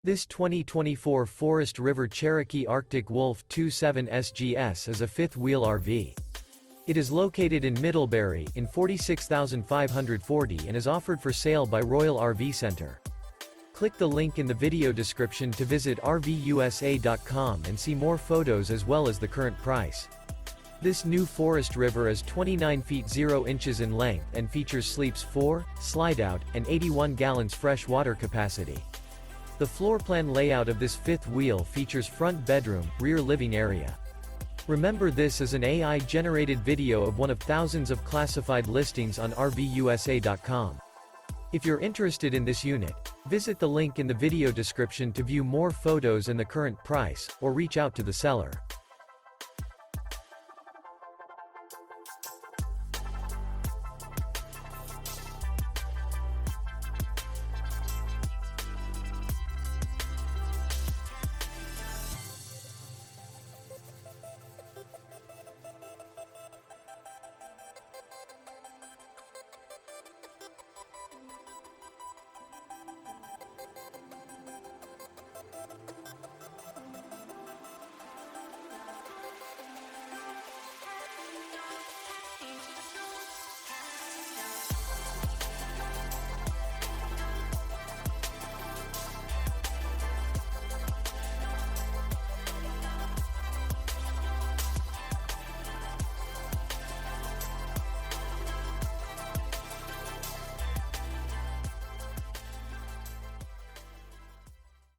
This 2024 Forest River Cherokee Arctic Wolf 27 SGS is a fifth-wheel RV. It is located in Middlebury, in 46,540 and is offered for sale by Royal RV Center. Click the link in the video description to visit RVUSA.com and see more photos as well as the current price. This new Forest River is 29 feet 0 inches in length and features sleeps 4, Slideout, and 81 gallons fresh water capacity. The floor plan layout of this fifth wheel features front bedroom, rear living area. Remember, this is an AI-generated video of one of thousands of classified listings on RVUSA.com. If you're interested in this unit, visit the link in the video description to view more photos and the current price, or reach out to the seller.